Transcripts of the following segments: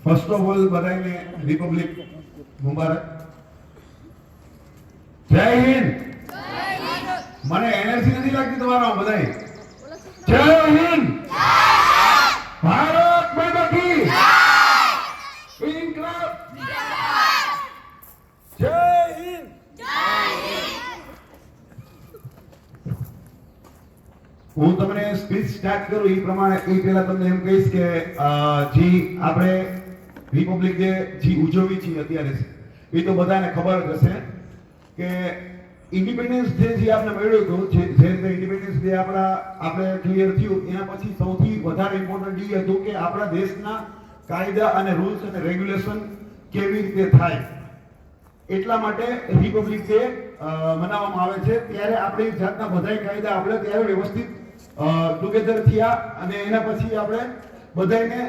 First of all બધાને Republic મુબારક. જય હિન્દ. મને એનર્જી નથી લાગતી તમારા બધાય. જય હિન્દ. ભારત માતા કી ઇન્કલાબ. જય હિન્દ. હું તમને સ્પીચ સ્ટાર્ટ કરું એ પ્રમાણે એ પહેલા તમને એમ કહીશ કે જી આપણે રિપબ્લિક ડે જે ઉજવવી છે અત્યારે એ તો બધાને ખબર જ હશે કે ઇન્ડિપેન્ડન્સ ડે જે આપણે મળ્યું હતું, જે રીતે ઇન્ડિપેન્ડન્સ ડે આપણે ક્લિયર થયું એના પછી સૌથી વધારે ઇમ્પોર્ટન્ટ એ હતું કે આપણા દેશના કાયદા અને રૂલ્સ અને રેગ્યુલેશન કેવી રીતે થાય. એટલા માટે રિપબ્લિક ડે મનાવવામાં આવે છે. ત્યારે આપણી જાતના બધાય કાયદા આપણે ત્યારે વ્યવસ્થિત ટુગેધર થયા અને એના પછી આપણે બધાને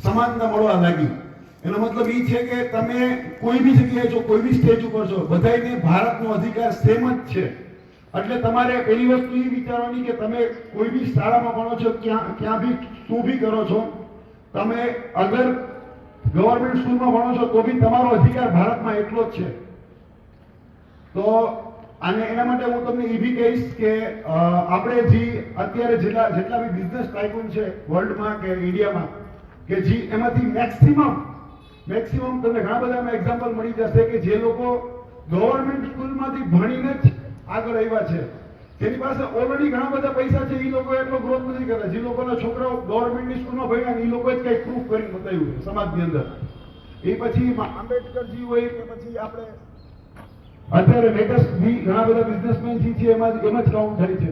સમાનતા મળવા લાગી. એનો મતલબ એ છે કે તમે કોઈ બી જગ્યાએ છો, કોઈ બી સ્ટેજ ઉપર છો, બધાને ભારતનો અધિકાર સેમ જ છે. એટલે તમારે પહેલી વસ્તુ એ વિચારવાની કે તમે કોઈ બી શાળામાં ભણો છો, ક્યાં બી શું બી કરો છો, તમે અગર ગવર્મેન્ટ સ્કૂલમાં ભણો છો તો બી તમારો અધિકાર ભારતમાં એટલો જ છે. તો અને એના માટે હું તમને એ બી કહીશ કે આપણે જે અત્યારે જેટલા બી બિઝનેસ ટાઇકૂન છે વર્લ્ડમાં કે ઇન્ડિયામાં, કે જે એમાંથી મેક્સિમમ તમને ઘણા બધા એક્ઝામ્પલ મળી જશે કે જે લોકો ગવર્મેન્ટ સ્કૂલમાંથી ભણીને જ આગળ આવ્યા છે, જેની પાસે ઓલરેડી ઘણા બધા પૈસા છે, એ લોકો એટલો ગ્રોથ નથી કરતા. જે લોકોના છોકરાઓ ગવર્મેન્ટની સ્કૂલમાં ભણ્યા એ લોકો જ કંઈક પ્રૂફ કરીને બતાવ્યું છે સમાજની અંદર. એ પછી આંબેડકરજી હોય કે પછી આપણે અત્યારે લેટેસ્ટ બી ઘણા બધા બિઝનેસમેન જે છે એમાં જ કાઉન્ટ થાય છે.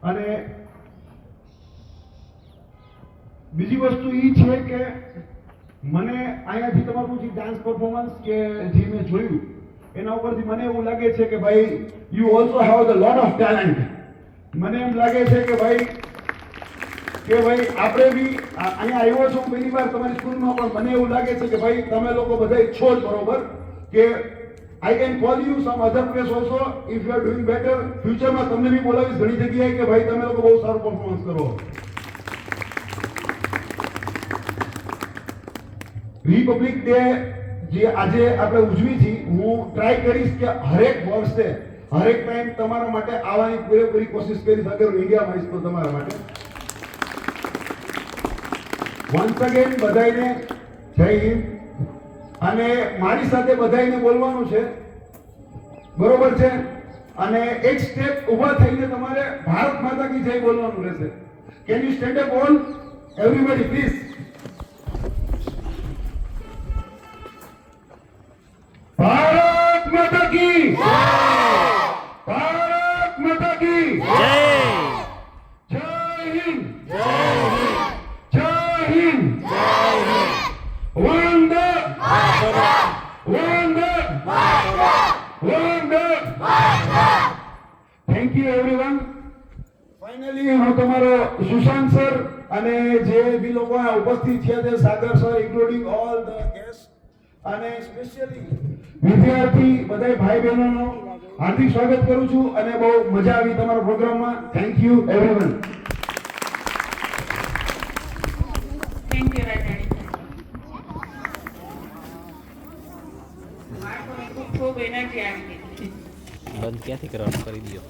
અને બીજી વસ્તુ એ છે કે મને અહીંયાથી તમારું જે ડાન્સ પરફોર્મન્સ કે જે મેં જોયું એના ઉપરથી મને એવું લાગે છે કે ભાઈ you also have the lot of talent. મને એમ લાગે છે કે ભાઈ આપણે બી અહીંયા આવ્યો છું પહેલી વાર તમારી સ્કૂલમાં, પણ મને એવું લાગે છે કે ભાઈ તમે લોકો બધા છો જ બરોબર, કે I can call you some other place also if you are doing better. ફ્યુચરમાં તમને બી બોલાવીશ ઘણી જગ્યાએ કે ભાઈ તમે લોકો બહુ સારું પરફોર્મન્સ કરો. રિપબ્લિક ડે જે આજે આપણે ઉજવી છે, હું ટ્રાય કરીશ કે હરેક વર્ષે હરેક ટાઈમ તમારા માટે આવવાની પૂરેપૂરી કોશિશ કરીશ. અગર ઇન્ડિયામાં આવીશ તો તમારા માટે. વન્સ અગેન બધાને જય હિન્દ. અને મારી સાથે બધાને બોલવાનું છે, બરોબર છે? અને એક સ્ટેપ ઊભા થઈને તમારે ભારત માતા કી જય બોલવાનું રહેશે. Can you stand up all everybody please? Bharat માતા કી જય. ભારત માતા કી જય. જય હિન્દ. જય હિન્દ. જય હિન્દ. જય હિન્દ. વંદે માતરમ. વંદે માતરમ. વંદે માતરમ. Thank you everyone. ફાઇનલી હું તમારો સુશાંત સર અને જે બી લોકો ઉપસ્થિત છે તે Sagar sir including all the guest અને સ્પેશિયલી વિદ્યાર્થી બધા ભાઈ બહેનોનો હાર્દિક સ્વાગત કરું છું અને બહુ મજા આવી તમારા પ્રોગ્રામમાં. Thank you everyone. Thank you Rajali. ખૂબ એનર્જી આવી ગઈ. બંધ ક્યાંથી કરવાનું કરી દો.